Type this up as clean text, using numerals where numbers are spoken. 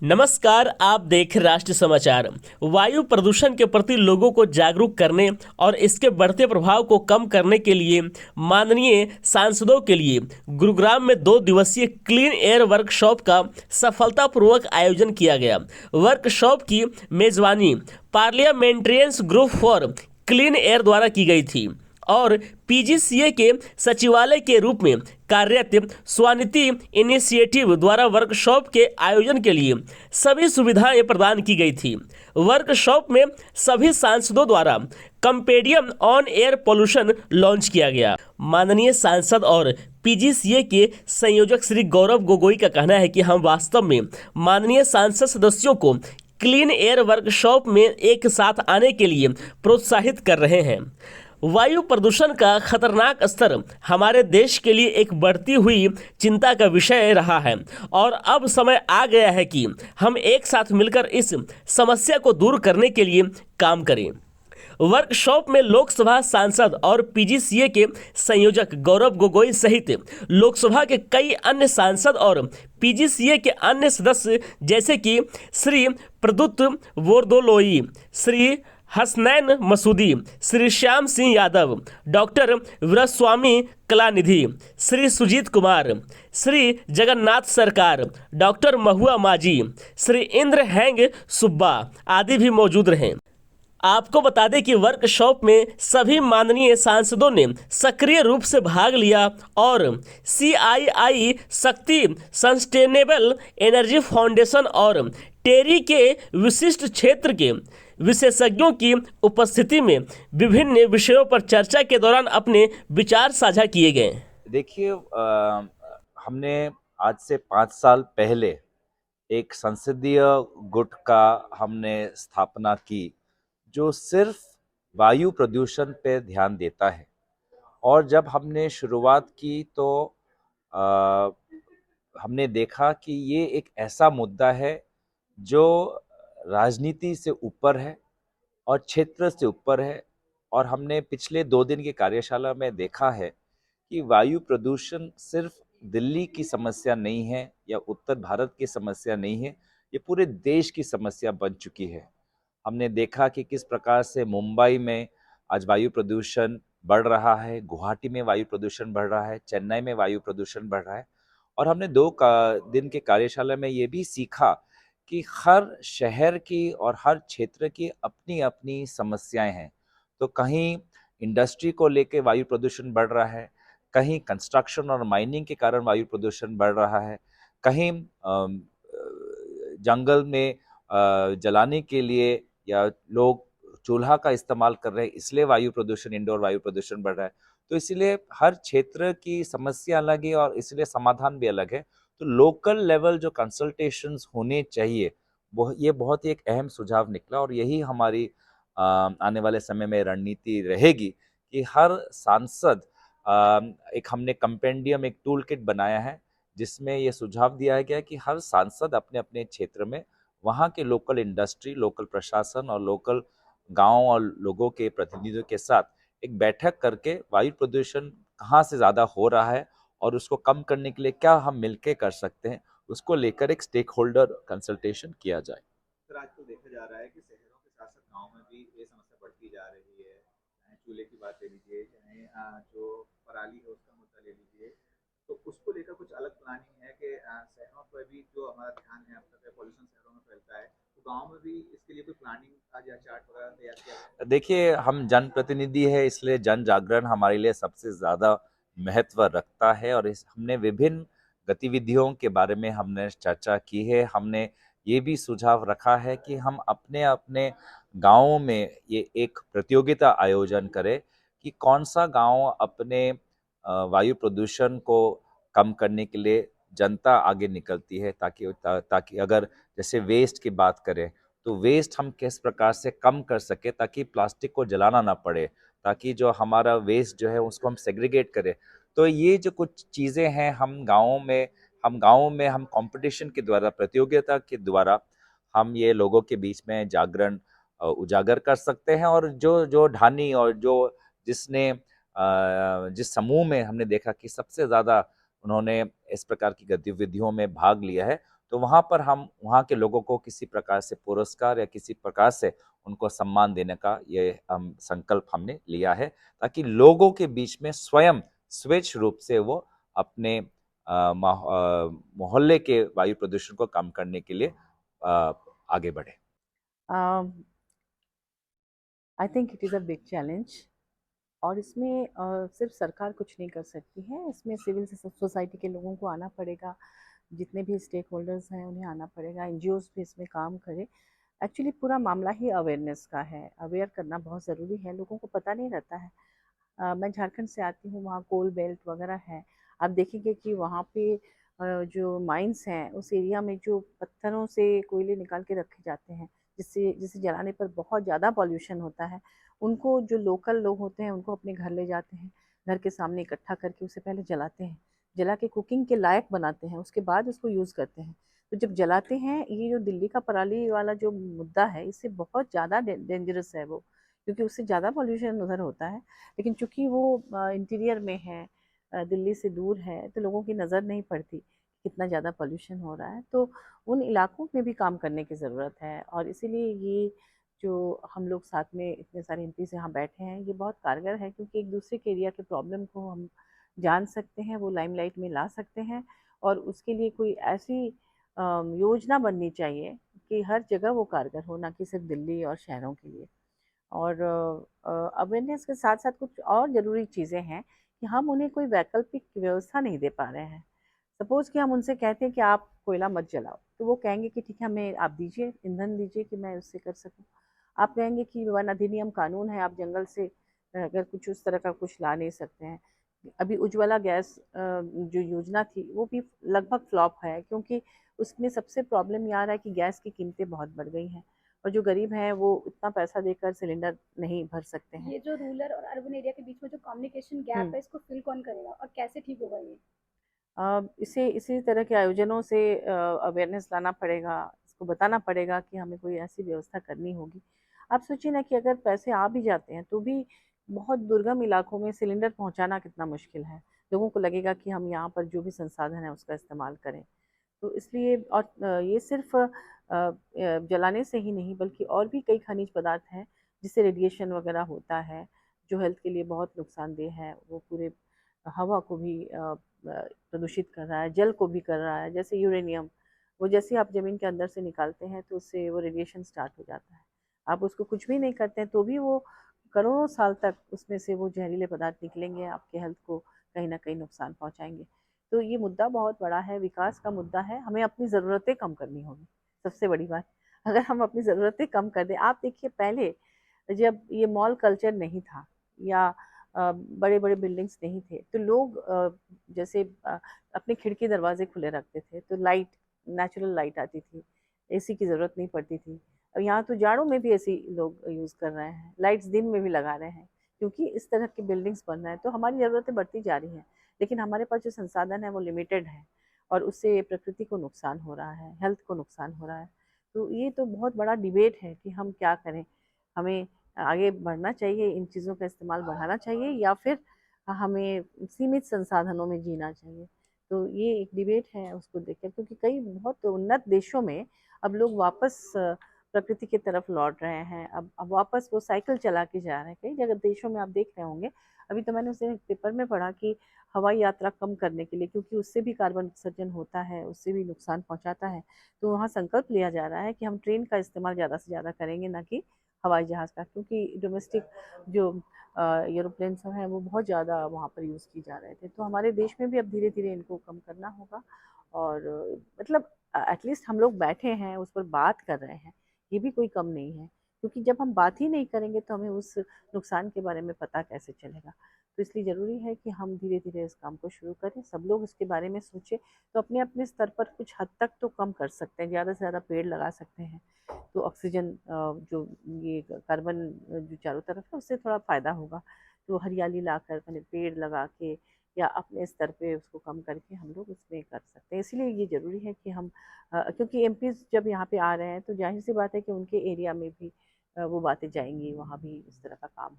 नमस्कार, आप देख राष्ट्रीय समाचार। वायु प्रदूषण के प्रति लोगों को जागरूक करने और इसके बढ़ते प्रभाव को कम करने के लिए माननीय सांसदों के लिए गुरुग्राम में 2 दिवसीय क्लीन एयर वर्कशॉप का सफलतापूर्वक आयोजन किया गया। वर्कशॉप की मेजबानी पार्लियामेंट्रियंस ग्रुप फॉर क्लीन एयर द्वारा की गई थी और पीजीसीए के सचिवालय के रूप में कार्यरत स्वानिति इनिशिएटिव द्वारा वर्कशॉप के आयोजन के लिए सभी सुविधाएं प्रदान की गई थी। वर्कशॉप में सभी सांसदों द्वारा compendium on air pollution launch किया गया। माननीय सांसद और पीजीसीए के संयोजक श्री गौरव गोगोई का कहना है कि हम वास्तव में माननीय सांसद सदस्यों को क्लीन एयर वर्कशॉप में एक साथ आने के लिए प्रोत्साहित कर रहे हैं। वायु प्रदूषण का खतरनाक स्तर हमारे देश के लिए एक बढ़ती हुई चिंता का विषय रहा है और अब समय आ गया है कि हम एक साथ मिलकर इस समस्या को दूर करने के लिए काम करें। वर्कशॉप में लोकसभा सांसद और पीजीसीए के संयोजक गौरव गोगोई सहित लोकसभा के कई अन्य सांसद और पीजीसीए के अन्य सदस्य जैसे कि श्री प्रद्युत बोरदोलोई, श्री हसनैन मसूदी, श्री श्याम सिंह यादव, डॉक्टर वीरस्वामी कलानिधि, श्री सुजीत कुमार, श्री जगन्नाथ सरकार, डॉक्टर महुआ माझी, श्री इंद्र हैंग सुब्बा आदि भी मौजूद रहे। आपको बता दें कि वर्कशॉप में सभी माननीय सांसदों ने सक्रिय रूप से भाग लिया और CII शक्ति सस्टेनेबल एनर्जी फाउंडेशन और टेरी के विशिष्ट क्षेत्र के विशेषज्ञों की उपस्थिति में विभिन्न विषयों पर चर्चा के दौरान अपने विचार साझा किए गए। देखिए, हमने आज से 5 साल पहले एक संसदीय गुट का हमने स्थापना की जो सिर्फ वायु प्रदूषण पे ध्यान देता है। और जब हमने शुरुआत की तो हमने देखा कि ये एक ऐसा मुद्दा है जो राजनीति से ऊपर है और क्षेत्र से ऊपर है। और हमने पिछले 2 दिन की कार्यशाला में देखा है कि वायु प्रदूषण सिर्फ दिल्ली की समस्या नहीं है या उत्तर भारत की समस्या नहीं है, ये पूरे देश की समस्या बन चुकी है। हमने देखा कि किस प्रकार से मुंबई में आज वायु प्रदूषण बढ़ रहा है, गुवाहाटी में वायु प्रदूषण बढ़ रहा है, चेन्नई में वायु प्रदूषण बढ़ रहा है। और हमने 2 दिन के कार्यशाला में ये भी सीखा कि हर शहर की और हर क्षेत्र की अपनी अपनी समस्याएं हैं। तो कहीं इंडस्ट्री को लेके वायु प्रदूषण बढ़ रहा है, कहीं कंस्ट्रक्शन और माइनिंग के कारण वायु प्रदूषण बढ़ रहा है, कहीं जंगल में जलाने के लिए या लोग चूल्हा का इस्तेमाल कर रहे हैं इसलिए वायु प्रदूषण, इंडोर वायु प्रदूषण बढ़ रहा है। तो इसलिए हर क्षेत्र की समस्या अलग है और इसलिए समाधान भी अलग है। तो लोकल लेवल जो कंसल्टेशंस होने चाहिए वो ये बहुत ही एक अहम सुझाव निकला और यही हमारी आने वाले समय में रणनीति रहेगी कि हर सांसद एक हमने कंपेंडियम एक टूल किट बनाया है जिसमें ये सुझाव दिया गया है कि हर सांसद अपने अपने क्षेत्र में वहाँ के लोकल इंडस्ट्री, लोकल प्रशासन और लोकल गांव और लोगों के प्रतिनिधियों के साथ एक बैठक करके वायु प्रदूषण कहाँ से ज़्यादा हो रहा है और उसको कम करने के लिए क्या हम मिलके कर सकते हैं, उसको लेकर एक स्टेक होल्डर कंसल्टेशन किया जाए। सर, आजकल देखा जा रहा है कि शहरों के साथ साथ गाँव में भी ये समस्या बढ़ती जा रही है। चाहे चूल्हे की बात ले लीजिए, चाहे जो पराली है उसका मुद्दा ले लीजिए, तो उसको लेकर कुछ अलग प्लानिंग है कि शहरों पर भी जो हमारा ध्यान है अब तक पॉल्यूशन शहरों में फैलता है, तो गाँव में भी इसके लिए कोई प्लानिंग आज या चार्ट वगैरह तैयार किया जाए? देखिए, हम जनप्रतिनिधि है इसलिए जन जागरण हमारे लिए सबसे ज़्यादा महत्व रखता है और इस हमने विभिन्न गतिविधियों के बारे में हमने चर्चा की है। हमने ये भी सुझाव रखा है कि हम अपने अपने गाँवों में ये एक प्रतियोगिता आयोजन करें कि कौन सा गाँव अपने वायु प्रदूषण को कम करने के लिए जनता आगे निकलती है, ताकि अगर जैसे वेस्ट की बात करें तो वेस्ट हम किस प्रकार से कम कर सके ताकि प्लास्टिक को जलाना ना पड़े, ताकि जो हमारा वेस्ट जो है उसको हम सेग्रीगेट करें। तो ये जो कुछ चीज़ें हैं हम गाँव में हम कंपटीशन के द्वारा, प्रतियोगिता के द्वारा हम ये लोगों के बीच में जागरण उजागर कर सकते हैं। और जो जो ढानी और जो जिसने जिस समूह में हमने देखा कि सबसे ज़्यादा उन्होंने इस प्रकार की गतिविधियों में भाग लिया है, तो वहाँ पर हम वहाँ के लोगों को किसी प्रकार से पुरस्कार या किसी प्रकार से उनको सम्मान देने का ये हम संकल्प हमने लिया है, ताकि लोगों के बीच में स्वयं स्वेच्छ रूप से वो अपने मोहल्ले के वायु प्रदूषण को कम करने के लिए आगे बढ़े। I think it is a big challenge और इसमें सिर्फ सरकार कुछ नहीं कर सकती है, इसमें सिविल सोसाइटी के लोगों को आना पड़ेगा, जितने भी स्टेक होल्डर्स हैं उन्हें आना पड़ेगा, एनजीओज भी इसमें काम करें। एक्चुअली पूरा मामला ही अवेयरनेस का है, अवेयर करना बहुत ज़रूरी है, लोगों को पता नहीं रहता है। मैं झारखंड से आती हूँ, वहाँ कोल बेल्ट वगैरह है। आप देखेंगे कि वहाँ पे जो माइंस हैं उस एरिया में जो पत्थरों से कोयले निकाल के रखे जाते हैं, जिससे जिसे जलाने पर बहुत ज़्यादा पॉल्यूशन होता है, उनको जो लोकल लोग होते हैं उनको अपने घर ले जाते हैं, घर के सामने इकट्ठा करके उसे पहले जलाते हैं, जला के कुकिंग के लायक बनाते हैं, उसके बाद उसको यूज़ करते हैं। तो जब जलाते हैं, ये जो दिल्ली का पराली वाला जो मुद्दा है, इससे बहुत ज़्यादा डेंजरस है वो, क्योंकि उससे ज़्यादा पॉल्यूशन उधर होता है। लेकिन चूंकि वो इंटीरियर में है, दिल्ली से दूर है, तो लोगों की नज़र नहीं पड़ती कितना ज़्यादा पॉल्यूशन हो रहा है। तो उन इलाकों में भी काम करने की ज़रूरत है और इसीलिए ये जो हम लोग साथ में इतने सारे एमपीज़ यहाँ बैठे हैं, ये बहुत कारगर है, क्योंकि एक दूसरे के एरिया के प्रॉब्लम को हम जान सकते हैं, वो लाइमलाइट में ला सकते हैं और उसके लिए कोई ऐसी योजना बननी चाहिए कि हर जगह वो कारगर हो, ना कि सिर्फ दिल्ली और शहरों के लिए। और अवेयरनेस के साथ साथ कुछ और ज़रूरी चीज़ें हैं कि हम उन्हें कोई वैकल्पिक व्यवस्था नहीं दे पा रहे हैं। सपोज़ कि हम उनसे कहते हैं कि आप कोयला मत जलाओ, तो वो कहेंगे कि ठीक है, हमें आप दीजिए, ईंधन दीजिए कि मैं उससे कर सकूँ। आप कहेंगे कि वन अधिनियम कानून है, आप जंगल से अगर कुछ उस तरह का कुछ ला नहीं सकते हैं। अभी उज्ज्वला गैस जो योजना थी वो भी लगभग फ्लॉप है, क्योंकि उसमें सबसे प्रॉब्लम ये आ रहा है कि गैस की कीमतें बहुत बढ़ गई हैं और जो गरीब हैं वो इतना पैसा देकर सिलेंडर नहीं भर सकते हैं। ये जो रूरल और अर्बन एरिया के बीच में जो कम्युनिकेशन गैप है, इसको फिल कौन करेगा और कैसे ठीक होगा ये? इसे इसी तरह के आयोजनों से अवेयरनेस लाना पड़ेगा, इसको बताना पड़ेगा कि हमें कोई ऐसी व्यवस्था करनी होगी। आप सोचिए ना कि अगर पैसे आ भी जाते हैं तो भी बहुत दुर्गम इलाकों में सिलेंडर पहुंचाना कितना मुश्किल है। लोगों को लगेगा कि हम यहाँ पर जो भी संसाधन है उसका इस्तेमाल करें। तो इसलिए और ये सिर्फ जलाने से ही नहीं, बल्कि और भी कई खनिज पदार्थ हैं जिससे रेडिएशन वगैरह होता है, जो हेल्थ के लिए बहुत नुकसानदेह है। वो पूरे हवा को भी प्रदूषित कर रहा है, जल को भी कर रहा है। जैसे यूरेनियम, वो जैसे आप ज़मीन के अंदर से निकालते हैं तो उससे वो रेडिएशन स्टार्ट हो जाता है। आप उसको कुछ भी नहीं करते हैं तो भी वो करोड़ों साल तक उसमें से वो जहरीले पदार्थ निकलेंगे, आपके हेल्थ को कहीं ना कहीं नुकसान पहुंचाएंगे। तो ये मुद्दा बहुत बड़ा है, विकास का मुद्दा है, हमें अपनी ज़रूरतें कम करनी होगी, सबसे बड़ी बात। अगर हम अपनी ज़रूरतें कम कर दें, आप देखिए पहले जब ये मॉल कल्चर नहीं था या बड़े बड़े बिल्डिंग्स नहीं थे, तो लोग जैसे अपने खिड़की दरवाजे खुले रखते थे, तो लाइट, नेचुरल लाइट आती थी, एसी की ज़रूरत नहीं पड़ती थी। अब यहाँ तो जाड़ों में भी एसी लोग यूज़ कर रहे हैं, लाइट्स दिन में भी लगा रहे हैं, क्योंकि इस तरह के बिल्डिंग्स बन रहे हैं। तो हमारी ज़रूरतें बढ़ती जा रही हैं, लेकिन हमारे पास जो संसाधन है वो लिमिटेड है और उससे प्रकृति को नुकसान हो रहा है, हेल्थ को नुकसान हो रहा है। तो ये तो बहुत बड़ा डिबेट है कि हम क्या करें। हमें आगे बढ़ना चाहिए, इन चीज़ों का इस्तेमाल बढ़ाना चाहिए, या फिर हमें सीमित संसाधनों में जीना चाहिए। तो ये एक डिबेट है उसको देखकर, क्योंकि कई बहुत उन्नत देशों में अब लोग वापस प्रकृति की तरफ लौट रहे हैं। अब वापस वो साइकिल चला के जा रहे हैं। कई जगह देशों में आप देख रहे होंगे, अभी तो मैंने उसे पेपर में पढ़ा कि हवाई यात्रा कम करने के लिए, क्योंकि उससे भी कार्बन उत्सर्जन होता है, उससे भी नुकसान पहुंचाता है, तो वहाँ संकल्प लिया जा रहा है कि हम ट्रेन का इस्तेमाल ज़्यादा से ज़्यादा करेंगे, ना कि हवाई जहाज़ का, क्योंकि डोमेस्टिक जो एरोप्लेन सब हैं वो बहुत ज़्यादा वहाँ पर यूज़ की जा रहे थे। तो हमारे देश में भी अब धीरे धीरे इनको कम करना होगा और मतलब एटलीस्ट हम लोग बैठे हैं, उस पर बात कर रहे हैं, ये भी कोई कम नहीं है, क्योंकि जब हम बात ही नहीं करेंगे तो हमें उस नुकसान के बारे में पता कैसे चलेगा। तो इसलिए ज़रूरी है कि हम धीरे धीरे इस काम को शुरू करें, सब लोग इसके बारे में सोचें, तो अपने अपने स्तर पर कुछ हद तक तो कम कर सकते हैं, ज़्यादा से ज़्यादा पेड़ लगा सकते हैं, तो ऑक्सीजन जो ये कार्बन जो चारों तरफ है उससे थोड़ा फ़ायदा होगा। तो हरियाली लाकर मैंने पेड़ लगा के या अपने स्तर पे उसको कम करके हम लोग उसमें कर सकते हैं। इसीलिए ये ज़रूरी है कि हम क्योंकि एमपीज़ जब यहाँ पे आ रहे हैं तो ज़ाहिर सी बात है कि उनके एरिया में भी वो बातें जाएंगी, वहाँ भी इस तरह का काम हो।